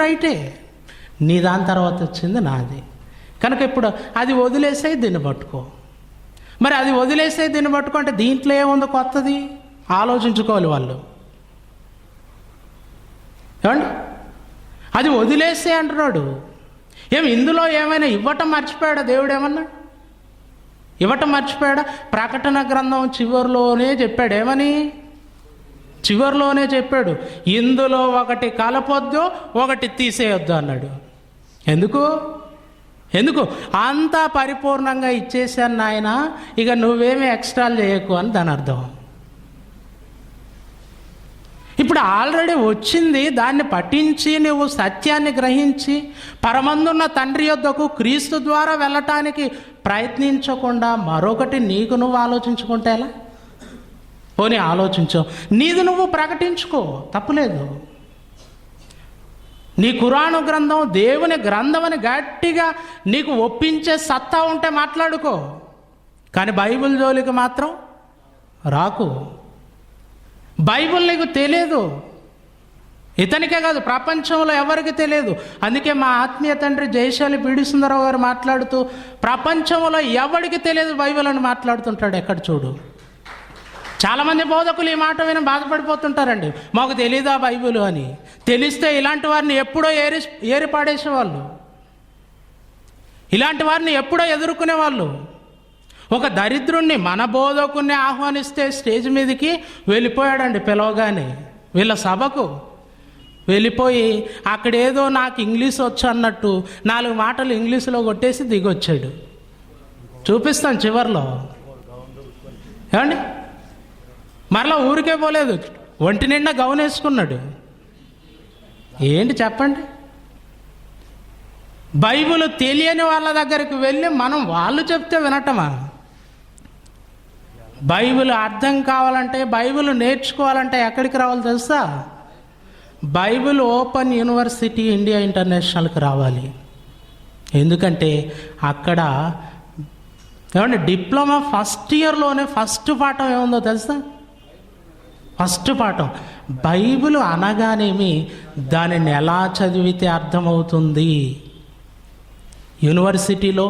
రైటే, నీ దాని తర్వాత వచ్చింది నాది. కనుక ఇప్పుడు అది వదిలేసే దీన్ని పట్టుకో. మరి అది వదిలేసే దీన్ని పట్టుకో అంటే దీంట్లో ఏముందో కొత్తది ఆలోచించుకోవాలి వాళ్ళు. ఏమండి, అది వదిలేసే అంటున్నాడు. ఇందులో ఏమైనా ఇవ్వటం మర్చిపోయాడా దేవుడు? ఏమన్నా ఇవ్వటం మర్చిపోయాడా? ప్రకటన గ్రంథం చివరిలోనే చెప్పాడు. ఏమని? చివరిలోనే చెప్పాడు, ఇందులో ఒకటి కలపొద్దు, ఒకటి తీసేయొద్దు అన్నాడు. ఎందుకు? అంతా పరిపూర్ణంగా ఇచ్చేసాను నాయన, ఇక నువ్వేమీ ఎక్స్ట్రాలు చేయకు అని దాని అర్థం. ఇప్పుడు ఆల్రెడీ వచ్చింది, దాన్ని పఠించి నువ్వు సత్యాన్ని గ్రహించి పరమందున్న తండ్రి యొద్దకు క్రీస్తు ద్వారా వెళ్ళటానికి ప్రయత్నించకుండా మరొకటి నీకు నువ్వు ఆలోచించుకుంటే ఎలా? పోనీ ఆలోచించు, నీది నువ్వు ప్రకటించుకో, తప్పులేదు. నీ ఖురాను గ్రంథం దేవుని గ్రంథం అని గట్టిగా నీకు ఒప్పించే సత్తా ఉంటే మాట్లాడుకో, కానీ బైబిల్ జోలికి మాత్రం రాకు. బైబిల్ నీకు తెలియదు, ఇతనికే కాదు ప్రపంచంలో ఎవరికి తెలియదు. అందుకే మా ఆత్మీయ తండ్రి జయశాలి పీడి సుందరరావు గారు మాట్లాడుతూ ప్రపంచంలో ఎవరికి తెలియదు బైబిల్ అని మాట్లాడుతుంటాడు. ఎక్కడ చూడు, చాలామంది బోధకులు ఈ మాట విని బాధపడిపోతుంటారండి, మాకు తెలీదా బైబిల్ అని. తెలిస్తే ఇలాంటి వారిని ఎప్పుడో ఏరి పాడేసేవాళ్ళు, ఇలాంటి వారిని ఎప్పుడో ఎదుర్కొనేవాళ్ళు. ఒక దరిద్రుణ్ణి మన బోధకుణ్ణి ఆహ్వానిస్తే స్టేజ్ మీదకి వెళ్ళిపోయాడండి, పిలవగానే వీళ్ళ సభకు వెళ్ళిపోయి అక్కడేదో నాకు ఇంగ్లీష్ వచ్చు అన్నట్టు 4 మాటలు ఇంగ్లీషులో కొట్టేసి దిగొచ్చాడు. చూపిస్తాను చివర్లో. ఏమండి, మరలా ఊరికే పోలేదు, ఒంటి నిండా గౌన్ వేసుకున్నాడు. ఏంటి చెప్పండి? బైబిల్ తెలియని వాళ్ళ దగ్గరికి వెళ్ళి మనం వాళ్ళు చెప్తే వినటమా? బైబిల్ అర్థం కావాలంటే, బైబిల్ నేర్చుకోవాలంటే ఎక్కడికి రావాలి తెలుసా? బైబిల్ ఓపెన్ యూనివర్సిటీ ఇండియా ఇంటర్నేషనల్కి రావాలి. ఎందుకంటే అక్కడ ఏమంటే డిప్లొమా ఫస్ట్ ఇయర్లోనే ఫస్ట్ పాఠం ఏముందో తెలుసా? ఫస్ట్ పాఠం బైబిల్ అనగానేమి దానిని ఎలా చదివితే అర్థమవుతుంది. యూనివర్సిటీలో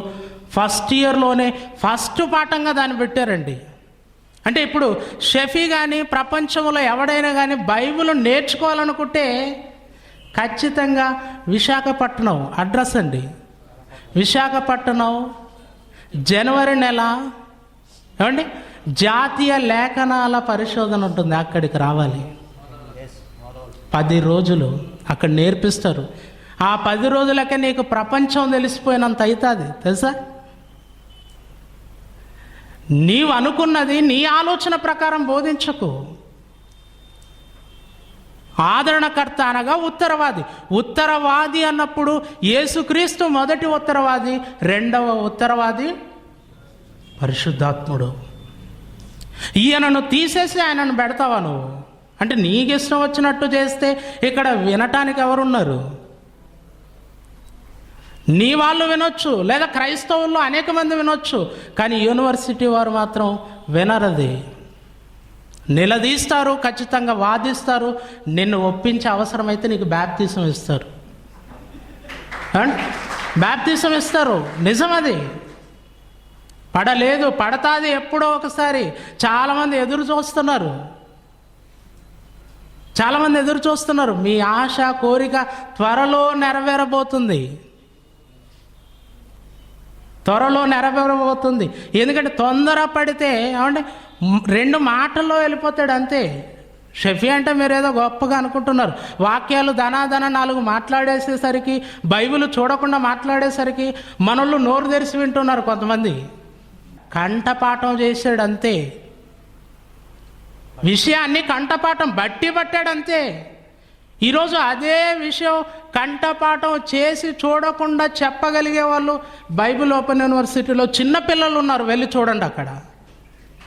ఫస్ట్ ఇయర్లోనే ఫస్ట్ పాఠంగా దాన్ని పెట్టారండి. అంటే ఇప్పుడు షఫీ కానీ ప్రపంచంలో ఎవడైనా కానీ బైబిల్ నేర్చుకోవాలనుకుంటే ఖచ్చితంగా విశాఖపట్నం అడ్రస్ అండి. విశాఖపట్నం జనవరి నెల ఏమండి జాతీయ లేఖనాల పరిశోధన ఉంటుంది, అక్కడికి రావాలి. 10 రోజులు అక్కడ నేర్పిస్తారు. ఆ 10 రోజులకే నీకు ప్రపంచం తెలిసిపోయినంత అవుతుంది తెలుసా? నీవు అనుకున్నది నీ ఆలోచన ప్రకారం బోధించకు. ఆదరణకర్త అనగా ఉత్తరవాది అన్నప్పుడు యేసుక్రీస్తు మొదటి ఉత్తరవాది, రెండవ ఉత్తరవాది పరిశుద్ధాత్ముడు. ఈయనను తీసేసి ఆయనను పెడతావా నువ్వు? అంటే నీకు ఇష్టం వచ్చినట్టు చేస్తే ఇక్కడ వినటానికి ఎవరున్నారు? నీ వాళ్ళు వినొచ్చు, లేదా క్రైస్తవుల్లో అనేక మంది వినొచ్చు, కానీ యూనివర్సిటీ వారు మాత్రం వినరది. నిలదీస్తారు, ఖచ్చితంగా వాదిస్తారు, నిన్ను ఒప్పించే అవసరమైతే నీకు బ్యాప్తిసం ఇస్తారు. బ్యాప్తిసం ఇస్తారు, నిజం అది. పడలేదు, పడతాది ఎప్పుడో ఒకసారి. చాలామంది ఎదురు చూస్తున్నారు. మీ ఆశ కోరిక త్వరలో నెరవేరబోతుంది. ఎందుకంటే తొందరపడితే ఏమంటే 2 మాటల్లో వెళ్ళిపోతాడు అంతే. షఫీ అంటే మీరేదో గొప్పగా అనుకుంటున్నారు. వాక్యాలు ధనాధన 4 మాట్లాడేసేసరికి, బైబిల్ చూడకుండా మాట్లాడేసరికి మనోళ్ళు నోరు తెరిచి వింటున్నారు. కొంతమంది కంఠపాఠం చేశాడు అంతే, విషయాన్ని కంఠపాఠం పట్టాడంతే. ఈరోజు అదే విషయం కంఠపాఠం చేసి చూడకుండా చెప్పగలిగే వాళ్ళు బైబిల్ ఓపెన్ యూనివర్సిటీలో చిన్నపిల్లలు ఉన్నారు, వెళ్ళి చూడండి అక్కడ.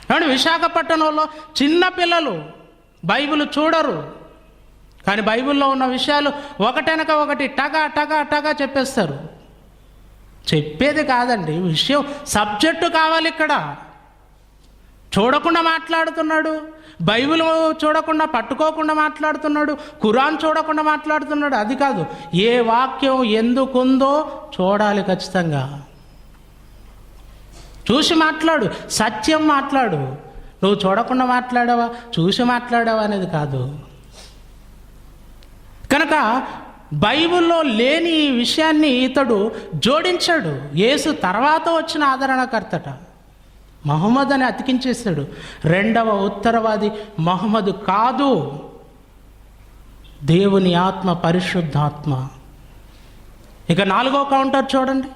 ఏమంటే విశాఖపట్నంలో చిన్నపిల్లలు బైబిల్ చూడరు, కానీ బైబిల్లో ఉన్న విషయాలు ఒకటెనక ఒకటి టగా చెప్పేస్తారు. చెప్పేది కాదండి విషయం, సబ్జెక్టు కావాలి ఇక్కడ. చూడకుండా మాట్లాడుతున్నాడు, బైబిల్ చూడకుండా పట్టుకోకుండా మాట్లాడుతున్నాడు, ఖురాన్ చూడకుండా మాట్లాడుతున్నాడు. అది కాదు, ఏ వాక్యం ఎందుకుందో చూడాలి, ఖచ్చితంగా చూసి మాట్లాడు, సత్యం మాట్లాడు. నువ్వు చూడకుండా మాట్లాడావా, చూసి మాట్లాడావా అనేది కాదు. కనుక బైబిల్లో లేని ఈ విషయాన్ని ఇతడు జోడించాడు. యేసు తర్వాత వచ్చిన ఆదరణకర్తట, మహమ్మద్ అని అతికించేశాడు. రెండవ ఉత్తరవాది మహమ్మద్ కాదు, దేవుని ఆత్మ, పరిశుద్ధాత్మ. ఇక 4వ కౌంటర్ చూడండి.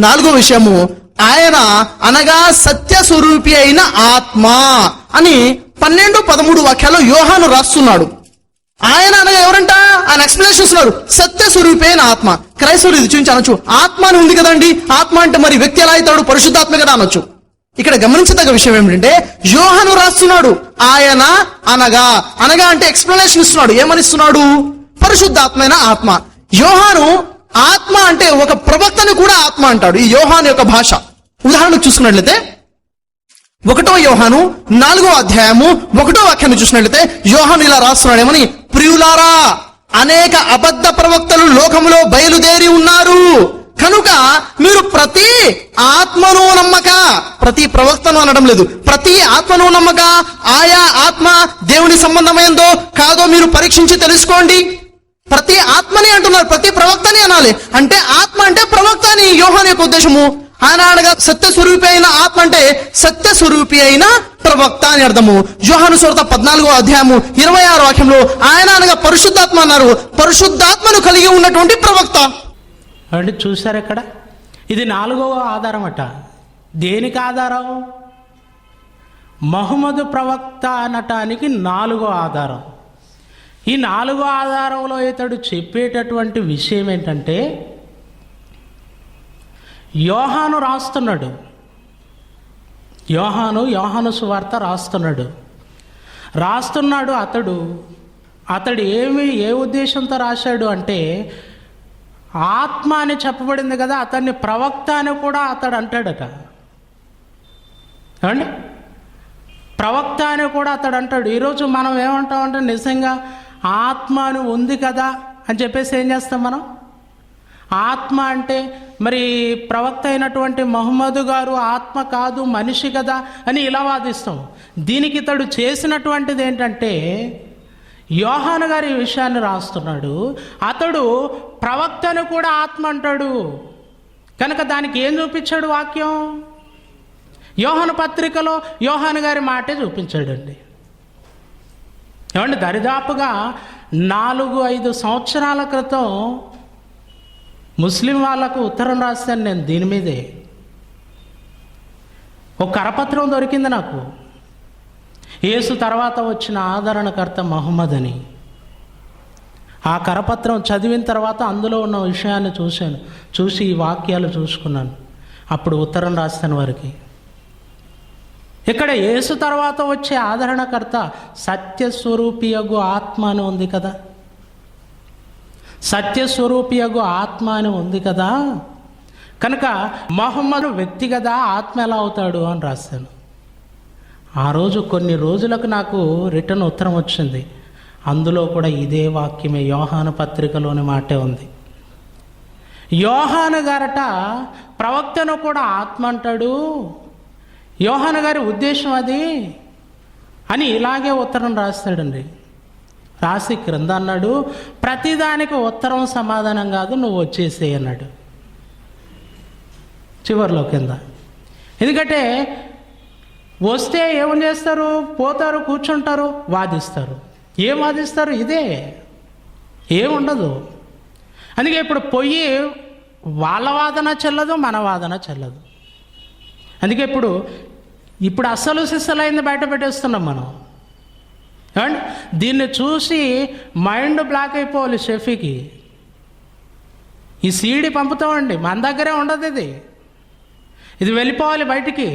4వ విషయము, ఆయన అనగా సత్య స్వరూపి అయిన ఆత్మ అని 12-13 వాక్యాల్లో యోహాను రాస్తున్నాడు. ఆయన అనగా ఎవరంట? ఆయన ఎక్స్ప్లెనేషన్ ఇస్తున్నారు. సత్య స్వరూపి అయిన ఆత్మ. క్రైస్తవులు ఇది చూపించి అనొచ్చు, ఆత్మ అని ఉంది కదండి, ఆత్మ అంటే మరి వ్యక్తి ఎలా అవుతాడు? పరిశుద్ధాత్మ కదా అనొచ్చు. ఇక్కడ గమనించదగ్గ విషయం ఏమిటంటే, యోహాను రాస్తున్నాడు ఆయన అనగా, అనగా అంటే ఎక్స్ప్లెనేషన్ ఇస్తున్నాడు. ఏమని ఇస్తున్నాడు? పరిశుద్ధాత్మైన ఆత్మ. యోహాను ఆత్మ అంటే ఒక ప్రవక్తని కూడా ఆత్మ అంటాడు. ఈ యోహాను యొక్క భాష. ఉదాహరణకు చూసుకున్నట్లయితే 1వ యోహాను 4వ అధ్యాయము 1వ వాక్యాన్ని చూసినట్లయితే యోహాను ఇలా రాస్తున్నాడు. ఏమని? ప్రియులారా, అనేక అబద్ధ ప్రవక్తలు లోకములో బయలుదేరి ఉన్నారు కనుక మీరు ప్రతి ఆత్మను నమ్మక, ప్రతి ప్రవక్తను అనడం లేదు, ప్రతి ఆత్మను నమ్మక, ఆయా ఆత్మ దేవుని సంబంధమైందో కాదో మీరు పరీక్షించి తెలుసుకోండి. ప్రతి ఆత్మని అంటున్నారు, ప్రతి ప్రవక్తని అనాలి. అంటే ఆత్మ అంటే ప్రవక్త అని యోహాను యొక్క ఉద్దేశము. ఆయన అనగా సత్య స్వరూపి అయిన ఆత్మ అంటే సత్య స్వరూపి అయిన ప్రవక్త అని అర్థము. యోహాను సువార్త 14వ అధ్యాయము 26వ వాక్యంలో ఆయన అనగా పరిశుద్ధాత్మ అన్నారు. పరిశుద్ధాత్మను కలిగి ఉన్నటువంటి ప్రవక్త అంటే చూసారు ఇక్కడ, ఇది 4వ ఆధారం అట. దేనికి ఆధారం? మహమ్మదు ప్రవక్త అనటానికి 4వ ఆధారం. ఈ 4వ ఆధారంలో ఇతడు చెప్పేటటువంటి విషయం ఏంటంటే, యోహాను రాస్తున్నాడు, యోహాను సువార్త రాస్తున్నాడు. అతడు ఏ ఉద్దేశంతో రాశాడు అంటే, ఆత్మ అని చెప్పబడింది కదా, అతన్ని ప్రవక్త అని కూడా అతడు అంటాడట. ఏమండి? ప్రవక్త అని కూడా అతడు అంటాడు. ఈరోజు మనం ఏమంటామంటే, నిజంగా ఆత్మ అని ఉంది కదా అని చెప్పేసి ఏం చేస్తాం మనం? ఆత్మ అంటే మరి ప్రవక్త అయినటువంటి మహమ్మద్ గారు ఆత్మ కాదు, మనిషి కదా అని ఇలా వాదిస్తాం. దీనికి ఇతడు చేసినటువంటిది ఏంటంటే, యోహాను గారు ఈ విషయాన్ని రాస్తున్నాడు, అతడు ప్రవక్తను కూడా ఆత్మ అంటాడు. కనుక దానికి ఏం చూపించాడు వాక్యం? యోహాను పత్రికలో యోహాను గారి మాటే చూపించాడండి. ఏమంటే దరిదాపుగా 4-5 సంవత్సరాల క్రితం ముస్లిం వాళ్ళకు ఉత్తరం రాస్తాను నేను దీని మీదే. ఒక కరపత్రం దొరికింది నాకు, యేసు తర్వాత వచ్చిన ఆదరణకర్త మహమ్మద్ అని. ఆ కరపత్రం చదివిన తర్వాత అందులో ఉన్న విషయాన్ని చూసి ఈ వాక్యాలు చూసుకున్నాను. అప్పుడు ఉత్తరం రాస్తాను వారికి. ఇక్కడ యేసు తర్వాత వచ్చే ఆదరణకర్త సత్యస్వరూపియగు ఆత్మ అని ఉంది కదా, సత్యస్వరూపియగు ఆత్మ అని ఉంది కదా. కనుక మహమ్మదు వ్యక్తి కదా, ఆత్మ ఎలా అవుతాడు అని రాశాను. ఆ రోజు కొన్ని రోజులకు నాకు రిటర్న్ ఉత్తరం వచ్చింది. అందులో కూడా ఇదే వాక్యమే, యోహాను పత్రికలోని మాటే ఉంది. యోహాను గారట ప్రవక్తను కూడా ఆత్మ అంటాడు, యోహాను గారి ఉద్దేశం అది అని ఇలాగే ఉత్తరం రాస్తాడండి. రాసి క్రింద అన్నాడు, ప్రతిదానికి ఉత్తరం సమాధానం కాదు, నువ్వు వచ్చేసే అన్నాడు చివరిలో కింద. ఎందుకంటే వస్తే ఏం చేస్తారు? పోతారు, కూర్చుంటారు, వాదిస్తారు. ఏం వాదిస్తారు? ఇదే, ఏముండదు. అందుకే ఇప్పుడు పొయ్యి వాళ్ళ వాదన చెల్లదు, మన వాదన చెల్లదు. అందుకే ఇప్పుడు అస్సలు సిస్సలైంది బయట పెట్టేస్తున్నాం మనం. అండ్ దీన్ని చూసి మైండ్ బ్లాక్ అయిపోవాలి షెఫీకి. ఈ సీడీ పంపుతామండి, మన దగ్గరే ఉండదు, ఇది వెళ్ళిపోవాలి బయటికి.